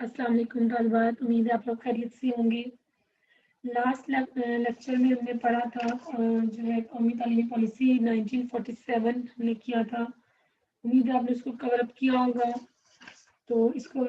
अस्सलाम वालेकुम طالبات، امید ہے آپ لوگ خیریت سے ہوں گے۔ لاسٹ لیکچر میں ہم نے پڑھا تھا جو ہے قومی تعلیمی پالیسی 1947 ہم نے کیا تھا۔ امید ہے آپ نے اس کو کور اپ کیا ہوگا۔ تو اس کو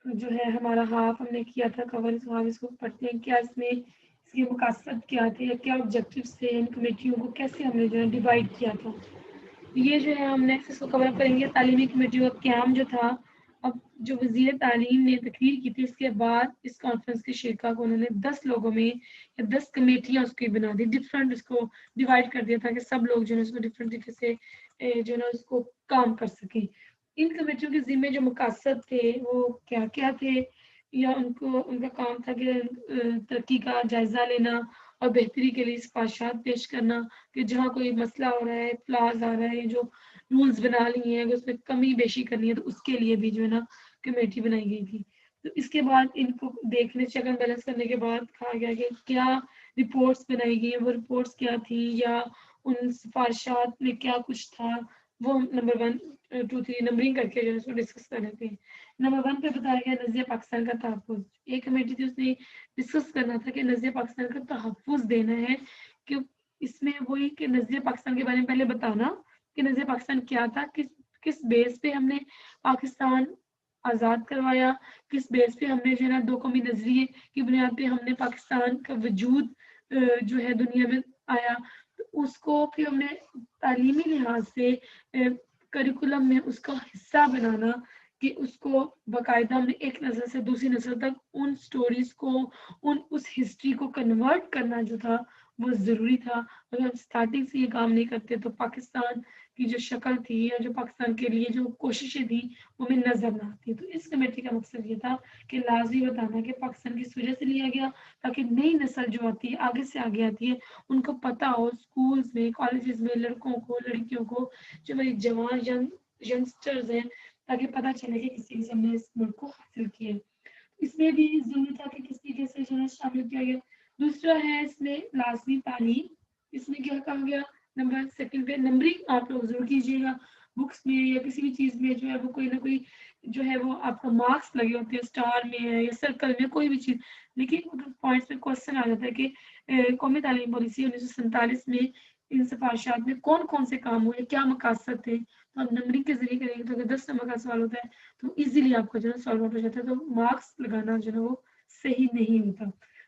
جو ہے ہمارا ہاف ہم نے کیا تھا کور، اس کو پڑھتے ہیں کیا اس میں اس کے مقاصد کیا تھے یا کیا آبجیکٹیوز تھے، ان کمیٹیوں کو کیسے ہم نے جو ہے ڈیوائڈ کیا تھا۔ یہ جو ہے ہم نیکسٹ اس کو کور اپ کریں گے۔ تعلیمی کمیٹیوں کا قیام جو تھا، اب جو وزیر تعلیم نے تقریر کی تھی اس کے بعد اس کانفرنس کے شرکا کو انہوں نے 10 لوگوں میں یا 10 کمیٹیاں اس کی بنا دی، ڈفرینٹ اس کو ڈیوائڈ کر دیا تھا کہ سب لوگ جو ہے اس کو ڈفرینٹ طریقے سے جو ہے اس کو کام کر سکیں۔ ان کمیٹیوں کے ذمے جو مقاصد تھے وہ کیا کیا تھے، یا ان کا کام تھا کہ ترقی کا جائزہ لینا اور بہتری کے لیے سفارشات پیش کرنا، کہ جہاں کوئی مسئلہ ہو رہا ہے، فلاز آ رہا ہے، جو رولز بنا لی ہیں اگر اس میں کمی بیشی کرنی ہے تو اس کے لیے بھی جو ہے نا کمیٹی بنائی گئی تھی۔ تو اس کے بعد ان کو دیکھنے چیک اینڈ بیلنس کرنے کے بعد کہا گیا کہ کیا رپورٹس بنائی گئی ہیں، وہ رپورٹس کیا تھی یا ان سفارشات میں کیا کچھ تھا، وہ نمبر 1 2 3 نمبرنگ کر کے جو ہے اس کو ڈسکس کر لیتے ہیں۔ نمبر 1 پہ بتایا گیا نظریہ پاکستان کا تحفظ۔ ایک کمیٹی تھی، اس نے ڈسکس کرنا تھا کہ نظریہ پاکستان کا تحفظ دینا ہے، کہ اس میں وہی کہ نظریہ پاکستان کے بارے میں پہلے بتانا کہ نظریہ پاکستان کیا تھا، کس بیس پہ ہم نے پاکستان آزاد کروایا، کس بیس پہ ہم نے جو ہے نا دو قومی نظریے کی بنیاد پہ ہم نے پاکستان کا وجود جو ہے دنیا میں آیا۔ تو اس کو پھر ہم نے تعلیمی لحاظ سے کریکولم میں اس کا حصہ بنانا، کہ اس کو باقاعدہ ہم نے ایک نسل سے دوسری نسل تک ان سٹوریز کو، اس ہسٹری کو کنورٹ کرنا جو تھا وہ ضروری تھا۔ اگر ہم سٹارٹنگ سے یہ کام نہیں کرتے تو پاکستان کی جو شکل تھی یا جو پاکستان کے لیے جو کوششیں تھیں وہ ہمیں نظر نہ آتی۔ تو اس کمیٹی کا مقصد یہ تھا کہ لازمی بتانا کہ پاکستان کس وجہ سے لیا گیا، تاکہ نئی نسل جو آتی ہے آگے سے آگے آتی ہے ان کو پتہ ہو، اسکولز میں، کالجز میں لڑکوں کو، لڑکیوں کو، جو ہماری جوان ینگسٹرز ہیں، تاکہ پتہ چلے کہ کس طریقے سے ہم نے اس ملک کو حاصل کیا۔ اس میں بھی ضروری تھا کہ کس طریقے سے جو ہے شامل کیا گیا۔ دوسرا ہے اس میں لازمی تعلیم۔ اس میں کیا کہا گیا، نمبر 2 پہ نمبرنگ آپ لوگ ضرور کیجیے گا۔ بکس میں یا کسی بھی چیز میں جو ہے وہ کوئی نہ کوئی جو ہے وہ آپ کا مارکس لگے ہوتے ہیں، اسٹار میں ہے یا سرکل میں، کوئی بھی چیز، لیکن پوائنٹس میں کوشچن آ جاتا ہے کہ قومی تعلیم پالیسی 1947 میں ان سفارشات میں کون کون سے کام ہوئے، کیا مقاصد تھے۔ تو ہم نمبرنگ کے ذریعے کریں گے تو اگر 10 نمبر کا سوال ہوتا ہے تو ایزیلی آپ کا جو ہے سالو آؤٹ ہو جاتا ہے، تو مارکس لگانا جو ہے وہ صحیح نہیں ہوتا۔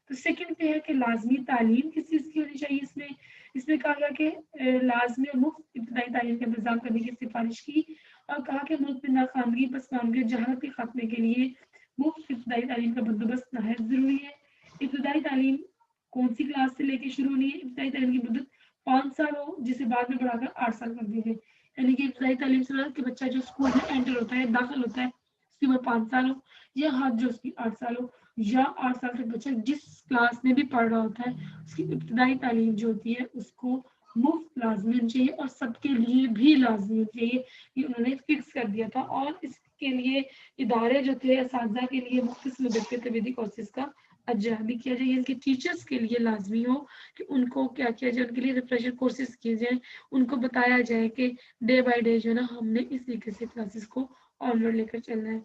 تو سیکنڈ پہ ہے کہ لازمی تعلیم کس چیز کی ہونی چاہیے۔ اس میں کہا گیا کہ لازمی اور مفت ابتدائی تعلیم کا انتظام کرنے کی سفارش کی، اور کہا کہ ملک میں ناخواندگی، پسماندگی، جہالت کے خاتمے کے لیے مفت ابتدائی تعلیم کا بندوبست نہایت ضروری ہے۔ ابتدائی تعلیم کون سی کلاس سے لے کے شروع ہونی ہے؟ ابتدائی تعلیم کی مدت 5 سال ہو، جسے بعد میں بڑھا کر 8 سال کر دی گئی۔ یعنی کہ ابتدائی تعلیم سے مراد کہ بچہ جو اسکول میں انٹر ہوتا ہے، داخل ہوتا ہے، اس کی عمر 5 سال ہو، یا حد جو اس کی 8 سال ہو، یا 8 سال تک بچہ جس کلاس میں بھی پڑھ رہا ہوتا ہے اس کی ابتدائی تعلیم جو ہوتی ہے اس کو مفت لازمی ہونی چاہیے اور سب کے لیے بھی لازمی ہونی چاہیے۔ یہ انہوں نے فکس کر دیا تھا، اور اس کے لیے ادارے جو تھے اساتذہ کے لیے مختص مدت کے تربیتی کورسز کا اجرا بھی کیا جائے، ان کے ٹیچرز کے لیے لازمی ہو کہ ان کو کیا کیا جائے، ان کے لیے ریفریشر کورسز کیے جائیں، ان کو بتایا جائے کہ ڈے بائی ڈے جو ہے نا ہم نے اس طریقے سے کلاسز کو آنورڈ لے کر چلنا ہے۔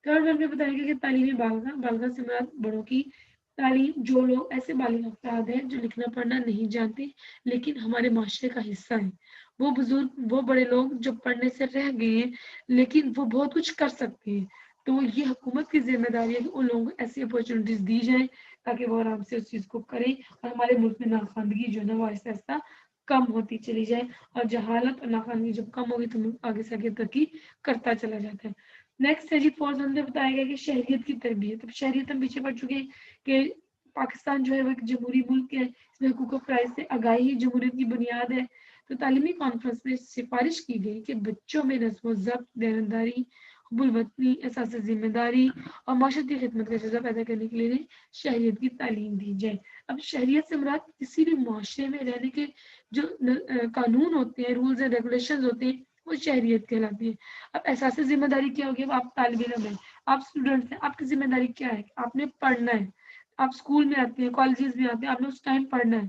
تھرڈ ون میں بتایا گیا کہ تعلیمی بالغاہ سے مراد بڑوں کی تعلیم، جو لوگ ایسے بالغ افراد ہیں جو لکھنا پڑھنا نہیں جانتے لیکن ہمارے معاشرے کا حصہ ہیں، وہ بزرگ، وہ بڑے لوگ جو پڑھنے سے رہ گئے ہیں لیکن وہ بہت کچھ کر سکتے ہیں۔ تو یہ حکومت کی ذمہ داری ہے کہ ان لوگوں کو ایسی اپورچونیٹیز دی جائیں تاکہ وہ آرام سے اس چیز کو کریں، اور ہمارے ملک میں ناخواندگی جو ہے نا وہ آہستہ آہستہ کم ہوتی چلی جائے، اور جہالت اور ناخواندگی جب کم ہوگی تو ملک آگے سے آگے ترقی کرتا چلا جاتا ہے۔ نیکسٹ ہے جی 4 میں بتایا گیا کہ شہریت کی تربیت۔ اب شہریت ہم پیچھے پڑ چکے ہیں کہ پاکستان جو ہے وہ ایک جمہوری ملک ہے، اس میں حقوق و فرائض سے آگاہی جمہوریت کی بنیاد ہے۔ تو تعلیمی کانفرنس میں سفارش کی گئی کہ بچوں میں نظم و ضبط، دیانتداری، حب الوطنی، احساس ذمہ داری اور معاشرتی خدمت کا جذبہ پیدا کرنے کے لیے شہریت کی تعلیم دی جائے۔ اب شہریت سے مراد کسی بھی معاشرے میں رہنے کے جو قانون ہوتے ہیں، رولز اینڈ ریگولیشنز ہوتے ہیں، وہ شہریت کہلاتی ہے۔ اب احساس ذمہ داری کیا ہوگی؟ اب آپ طالب علم ہیں، آپ اسٹوڈنٹس ہیں، آپ کی ذمہ داری کیا ہے؟ آپ نے پڑھنا ہے، آپ اسکول میں آتے ہیں، کالجز میں آتے ہیں، آپ نے اس ٹائم پڑھنا ہے۔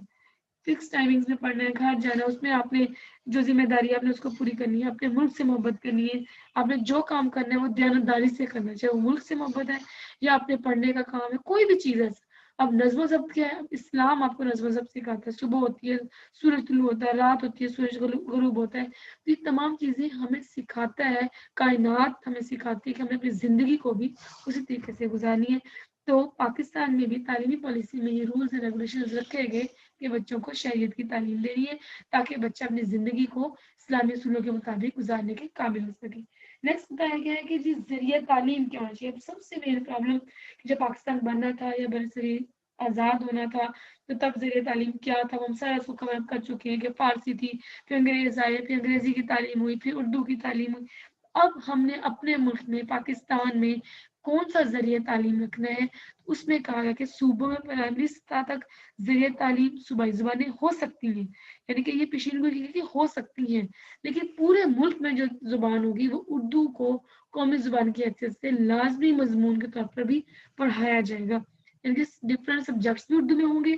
फिक्स टाइमिंग्स में पढ़ना है, घर जाना, उसमें आपने जो जिम्मेदारी आपने उसको पूरी करनी है, अपने मुल्क से मोहब्बत करनी है, आपने जो काम करना है वो दयानतदारी से करना है, चाहे वो मुल्क से मोहब्बत है या अपने पढ़ने का काम है, कोई भी चीज़ है। अब नज़्म ज़ब्त क्या है? इस्लाम आपको नज़्म ज़ब्त सिखाता है, सुबह होती है सूरज तुलू होता है, रात होती है सूरज गुरूब होता है, तो ये तमाम चीज़ें हमें सिखाता है, कायनात हमें सिखाती है कि हमें अपनी ज़िंदगी को भी उसी तरीके से गुजारनी है। तो पाकिस्तान में भी तालीमी पॉलिसी में ये रूल्स एंड रेगुलेशन रखे गए कि बच्चों को शरीयत की तालीम देनी है ताकि बच्चा अपनी ज़िंदगी को इस्लामी उसूलों के मुताबिक गुजारने के काबिल हो सके। नेक्स्ट बताया गया है कि जी ज़रिया तालीम क्या होना चाहिए। अब सबसे मेन प्रॉब्लम जब पाकिस्तान बनना था या बरसरी आज़ाद होना था तो तब ज़रिया तालीम क्या था, हम सारा उसको कवर कर चुके हैं कि फ़ारसी थी, फिर अंग्रेज़ आए, फिर अंग्रेज़ी की तालीम हुई, फिर उर्दू की तालीम हुई। अब हमने अपने मुल्क में पाकिस्तान में कौन सा ज़रिया तालीम रखना है, उसमें कहा गया कि सूबों में प्राइमरी सतह तक ज़रिया तालीम सूबाई ज़ुबानें हो सकती हैं, यानी कि ये पेशीनगोई की हो सकती हैं, लेकिन पूरे मुल्क में जो ज़ुबान होगी वो उर्दू को कौमी ज़ुबान की हैसियत से लाजमी मजमून के तौर पर भी पढ़ाया जाएगा, यानी कि डिफरेंट सब्जेक्ट्स भी उर्दू में होंगे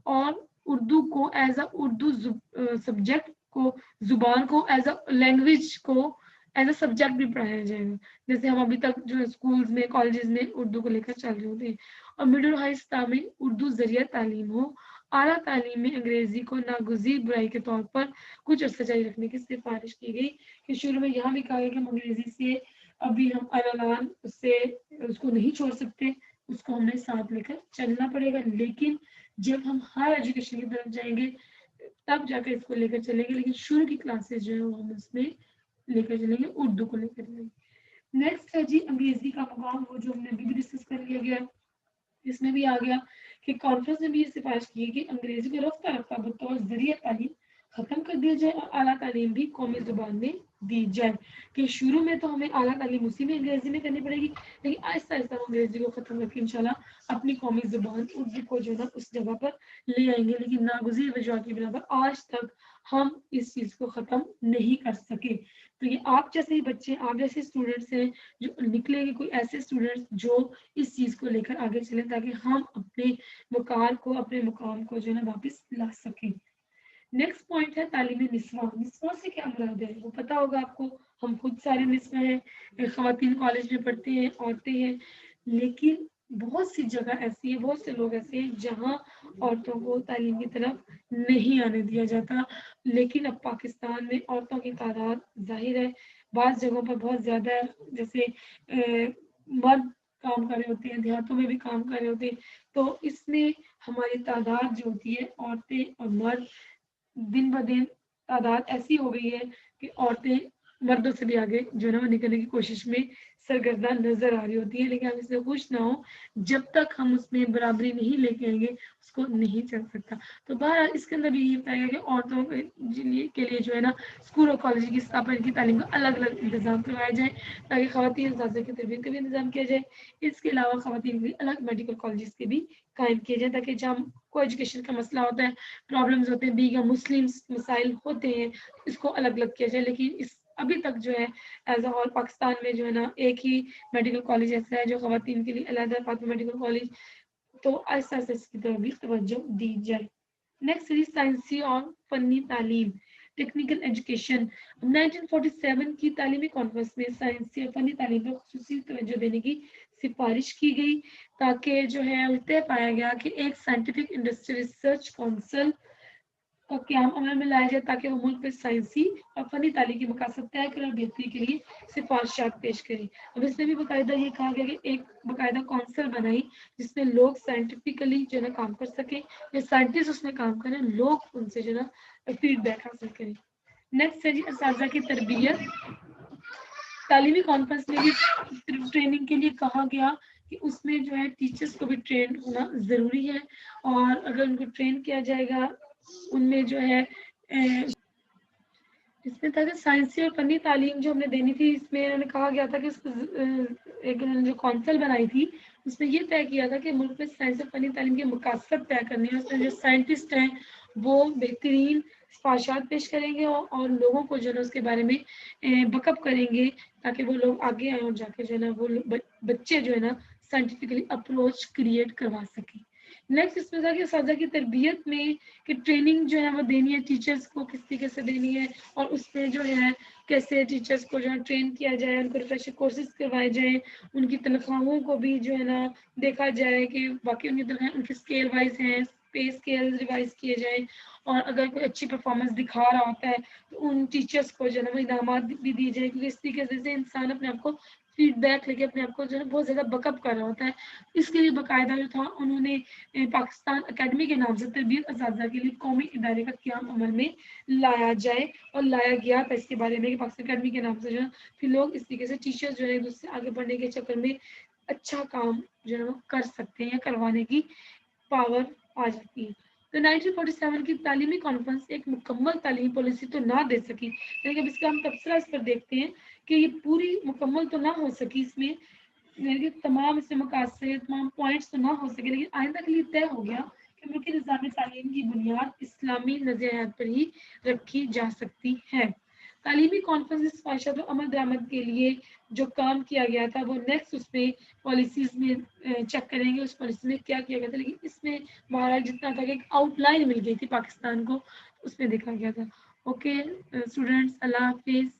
और उर्दू को एज अ उर्दू सब्जेक्ट को ज़ुबान को एज अ लैंग्वेज को एज अ सब्जेक्ट भी पढ़ाया जाएगा, जैसे हम अभी तक जो है स्कूल्स में कॉलेजेस में उर्दू को लेकर चल रहे होते हैं। और मिडिल हाई सतह में उर्दू ज़रिया तालीम हो, आला तालीम में अंग्रेज़ी को नागुज़ीर बुराई के तौर पर कुछ अर्सा जारी रखने की सिफारिश की गई कि शुरू में यहाँ भी कहा गया कि हम अंग्रेज़ी से अभी हम अलान उससे उसको नहीं छोड़ सकते, उसको हमें साथ लेकर चलना पड़ेगा, लेकिन जब हम हायर एजुकेशन की तरफ जाएंगे तब जाकर इसको लेकर चलेंगे, लेकिन शुरू की क्लासेस जो है वो हम उसमें लेकर चलेंगे, उर्दू को लेकर चलेंगे। नेक्स्ट है जी अंग्रेजी का मुकाम, वो जो हमने अभी भी डिस्कस कर लिया गया, इसमें भी आ गया कि कॉन्फ्रेंस ने भी ये सिफारिश की है कि अंग्रेजी को रफ्ता रफ्ता बतौर जरिया तालीम खत्म कर दिया जाए और आला तालीम भी कौमी जुबान में दी जाए, कि शुरू में तो हमें आला तालीम उसी में अंग्रेजी में करनी पड़ेगी, लेकिन आहिस्ता आहिस्ता हम अंग्रेजी को खत्म करके इंशाल्लाह अपनी कौमी जुबान उर्दू को जो है ना उस जगह पर ले आएंगे, लेकिन नागुज़ीर वजह की बिना पर आज तक हम इस चीज़ को ख़त्म नहीं कर सके। तो ये आप जैसे ही बच्चे, आप जैसे स्टूडेंट्स हैं जो निकलेंगे, कोई ऐसे स्टूडेंट्स जो इस चीज़ को लेकर आगे चलें ताकि हम अपने वकार को, अपने मुकाम को जो है ना वापस ला सकें। नेक्स्ट पॉइंट है तालीम निस्वां। निस्वां से क्या मुराद है वो पता होगा आपको, हम खुद सारे निस्वां हैं, ख़वातीन कॉलेज में पढ़ते हैं, औरतें हैं, लेकिन बहुत सी जगह ऐसी है, बहुत से लोग ऐसे हैं जहाँ औरतों को तालीम की तरफ नहीं आने दिया जाता, लेकिन अब पाकिस्तान में औरतों की तादाद जाहिर है बाज़ जगहों पर बहुत ज़्यादा है, जैसे मर्द काम कर रहे होते हैं, देहातों में भी काम कर रहे होते हैं, तो इसमें हमारी तादाद जो होती है औरतें और मर्द दिन ब दिन तादाद ऐसी हो गई है कि औरतें मर्दों से भी आगे जो है ना निकलने की कोशिश में सरगर्दा नजर आ रही होती है, लेकिन हम इससे खुश ना हो, जब तक हम उसमें बराबरी नहीं लेके आएंगे उसको नहीं चल सकता। तो बहरहाल इसके अंदर भी ये पाया गया कि औरतों के लिए जो है ना स्कूल और कॉलेज की स्थापना की तालीम का अलग अलग इंतजाम करवाया जाए ताकि खवातीन असातिज़ा की तरबियत का भी इंतजाम किया जाए। इसके अलावा खवातीन के लिए अलग मेडिकल कॉलेज के भी कायम किए जाए ताकि जहाँ को एजुकेशन का मसला होता है, प्रॉब्लम्स होते हैं, बीगा मुस्लिम्स मसाइल होते हैं, इसको अलग अलग किया जाए, लेकिन इस अभी तक जो है एज अ होल पाकिस्तान में जो है ना एक ही मेडिकल कॉलेज ऐसा है जो खवातीन के लिए अलहदा फातिमा मेडिकल कॉलेज, तो आहिस्ता आहिस्ता इसकी तरफ भी तवज्जो दी जाए। नेक्स्ट है साइंसी और फनी तालीम, टेक्निकल एजुकेशन। 1947 की तालीमी कॉन्फ्रेंस में साइंसी और फनी तालीम पर खुसूसी तवज्जो देने की सिफारिश की गई ताकि जो है तय पाया गया कि एक साइंटिफिक इंडस्ट्रियल रिसर्च काउंसिल का क्याम अमल में लाया जाए ताकि वो मुल्क में साइंसी और फनी तालीम की मकासद तय करें और बेहतरी के लिए सिफारिशात पेश करें। अब इसमें भी बाकायदा ये कहा गया कि एक बाकायदा काउंसिल बनाई जिसमें लोग साइंटिफिकली जो है काम कर सकें, या साइंटिस्ट उसमें काम करें, लोग उनसे जो है फीडबैक हासिल करें। नेक्स्ट है जी असातिज़ा की तरबियत। तालीमी कॉन्फ्रेंस में भी ट्रेनिंग के लिए कहा गया कि उसमें जो है टीचर्स को भी ट्रेन होना ज़रूरी है, और अगर उनको ट्रेन किया जाएगा उनमें जो है इसमें था कि साइंसी और फनी तालीम जो हमने देनी थी, इसमें इन्होंने कहा गया था कि एक जो कौंसल बनाई थी उसमें ये तय किया था कि मुल्क में साइंस और फनी तालीम के मकासद तय करने हैं, उसमें जो साइंटिस्ट हैं वो बेहतरीन सिफारिशात पेश करेंगे और लोगों को जो है उसके बारे में बकअप करेंगे ताकि वो लोग आगे आए और जाके जो है ना वो बच्चे जो है ना साइंटिफिकली अप्रोच क्रिएट करवा सकें। नेक्स्ट इसमें था कि साझा की तरबियत में कि ट्रेनिंग जो है वो देनी है टीचर्स को, किस तरीके से देनी है, और उसमें जो है कैसे टीचर्स को जो है ट्रेन किया जाए, उनको रिफ्रेशर कोर्सेज करवाए जाए, उनकी तनख्वाहों को भी जो है ना देखा जाए कि बाकी उनकी तनख्वाह उनकी स्केल वाइज हैं, पे स्केल रिवाइज किए जाए, और अगर कोई अच्छी परफॉर्मेंस दिखा रहा होता है तो उन टीचर्स को जो है वो इनामात भी दिए जाए, क्योंकि इस तरीके से इंसान अपने आप को फीडबैक लेके अपने आप को जो है बहुत ज़्यादा बकअप कर रहा होता है। इसके लिए बाकायदा जो था उन्होंने पाकिस्तान अकेडमी के नाम से तरबियत असातिज़ा के लिए कौमी इदारे का क़याम अमल में लाया जाए, और लाया गया था इसके बारे में कि पाकिस्तान अकेडमी के नाम से जो है फिर लोग इस तरीके से टीचर्स जो है एक दूसरे से आगे बढ़ने के चक्कर में अच्छा काम जो है वो कर सकते हैं या करवाने की पावर आ जाती है। तो 1947 की तालीमी कॉन्फ्रेंस एक मुकम्मल तालीमी पॉलिसी तो ना दे सकी, लेकिन अब इसका हम तबसरा इस पर देखते हैं कि ये पूरी मुकम्मल तो ना हो सकी, इसमें यानी तमाम इसमें मकासद तमाम पॉइंट्स तो ना हो सके, लेकिन आइंदा के लिए तय हो गया कि मुल्की निज़ाम तालीम की बुनियाद इस्लामी नज़रियात पर ही रखी जा सकती है। तालीमी कॉन्फ्रेंस इस ख्वाहिशात अमल दरामद के लिए जो काम किया गया था वो नेक्स्ट उसमें पॉलिसीज में चेक करेंगे उस पॉलिसी में क्या किया गया था, लेकिन इसमें बहरहाल जितना था कि एक आउटलाइन मिल गई थी पाकिस्तान को, उसमें देखा गया था। ओके स्टूडेंट्स, अल्लाह हाफिज।